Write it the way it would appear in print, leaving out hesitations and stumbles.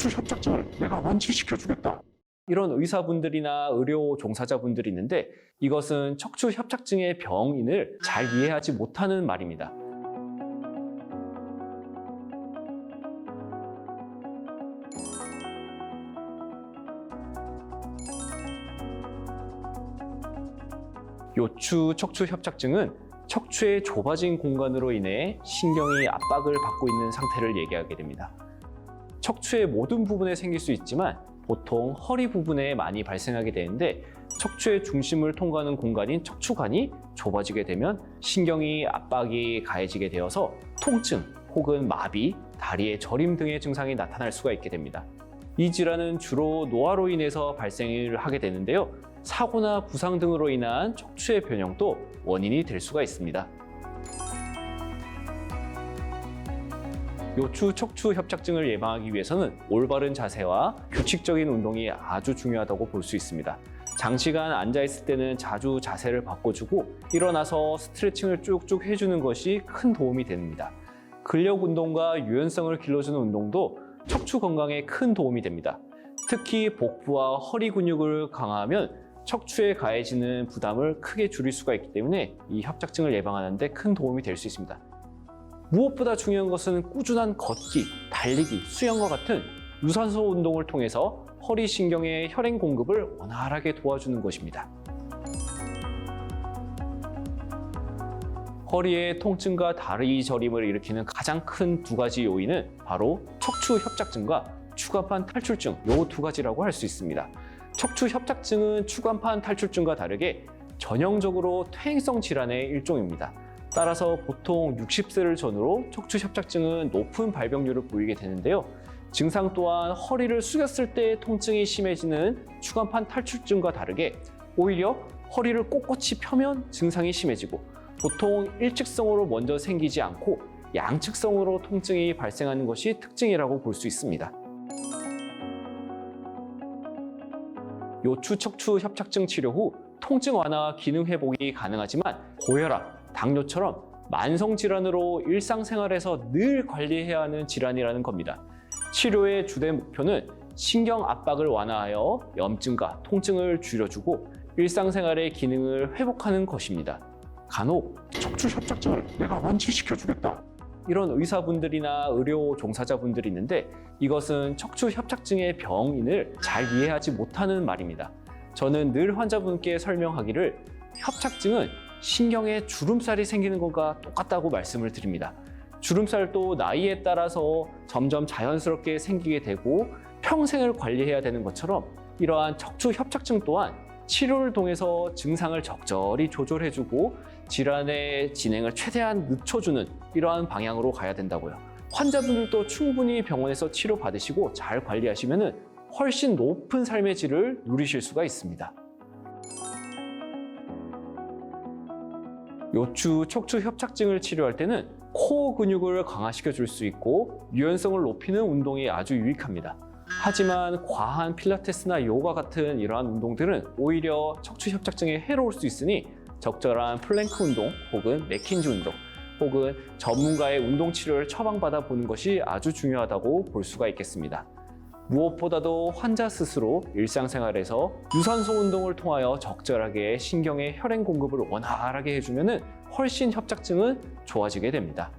척추 협착증을 내가 완치시켜주겠다. 이런 의사분들이나 의료 종사자분들이 있는데 이것은 척추 협착증의 병인을 잘 이해하지 못하는 말입니다. 요추 척추 협착증은 척추의 좁아진 공간으로 인해 신경이 압박을 받고 있는 상태를 얘기하게 됩니다. 척추의 모든 부분에 생길 수 있지만 보통 허리 부분에 많이 발생하게 되는데 척추의 중심을 통과하는 공간인 척추관이 좁아지게 되면 신경이 압박이 가해지게 되어서 통증 혹은 마비, 다리의 저림 등의 증상이 나타날 수가 있게 됩니다. 이 질환은 주로 노화로 인해서 발생을 하게 되는데요. 사고나 부상 등으로 인한 척추의 변형도 원인이 될 수가 있습니다. 요추 척추 협착증을 예방하기 위해서는 올바른 자세와 규칙적인 운동이 아주 중요하다고 볼 수 있습니다. 장시간 앉아있을 때는 자주 자세를 바꿔주고 일어나서 스트레칭을 쭉쭉 해주는 것이 큰 도움이 됩니다. 근력 운동과 유연성을 길러주는 운동도 척추 건강에 큰 도움이 됩니다. 특히 복부와 허리 근육을 강화하면 척추에 가해지는 부담을 크게 줄일 수가 있기 때문에 이 협착증을 예방하는 데 큰 도움이 될 수 있습니다. 무엇보다 중요한 것은 꾸준한 걷기, 달리기, 수영과 같은 유산소 운동을 통해서 허리 신경의 혈행 공급을 원활하게 도와주는 것입니다. 허리의 통증과 다리 저림을 일으키는 가장 큰 두 가지 요인은 바로 척추 협착증과 추간판 탈출증, 이 두 가지라고 할 수 있습니다. 척추 협착증은 추간판 탈출증과 다르게 전형적으로 퇴행성 질환의 일종입니다. 따라서 보통 60세를 전후로 척추 협착증은 높은 발병률을 보이게 되는데요. 증상 또한 허리를 숙였을 때 통증이 심해지는 추간판 탈출증과 다르게 오히려 허리를 꼿꼿이 펴면 증상이 심해지고 보통 일직성으로 먼저 생기지 않고 양측성으로 통증이 발생하는 것이 특징이라고 볼 수 있습니다. 요추 척추 협착증 치료 후 통증 완화와 기능 회복이 가능하지만 고혈압, 당뇨처럼 만성 질환으로 일상생활에서 늘 관리해야 하는 질환이라는 겁니다. 치료의 주된 목표는 신경 압박을 완화하여 염증과 통증을 줄여주고 일상생활의 기능을 회복하는 것입니다. 간혹 척추 협착증을 내가 완치시켜주겠다. 이런 의사분들이나 의료 종사자분들이 있는데 이것은 척추 협착증의 병인을 잘 이해하지 못하는 말입니다. 저는 늘 환자분께 설명하기를 협착증은 신경에 주름살이 생기는 것과 똑같다고 말씀을 드립니다. 주름살도 나이에 따라서 점점 자연스럽게 생기게 되고 평생을 관리해야 되는 것처럼 이러한 척추 협착증 또한 치료를 통해서 증상을 적절히 조절해주고 질환의 진행을 최대한 늦춰주는 이러한 방향으로 가야 된다고요. 환자분들도 충분히 병원에서 치료받으시고 잘 관리하시면 훨씬 높은 삶의 질을 누리실 수가 있습니다. 요추 척추 협착증을 치료할 때는 코어 근육을 강화시켜 줄 수 있고 유연성을 높이는 운동이 아주 유익합니다. 하지만 과한 필라테스나 요가 같은 이러한 운동들은 오히려 척추 협착증에 해로울 수 있으니 적절한 플랭크 운동 혹은 맥킨지 운동 혹은 전문가의 운동 치료를 처방받아 보는 것이 아주 중요하다고 볼 수가 있겠습니다. 무엇보다도 환자 스스로 일상생활에서 유산소 운동을 통하여 적절하게 신경의 혈행 공급을 원활하게 해주면 훨씬 협착증은 좋아지게 됩니다.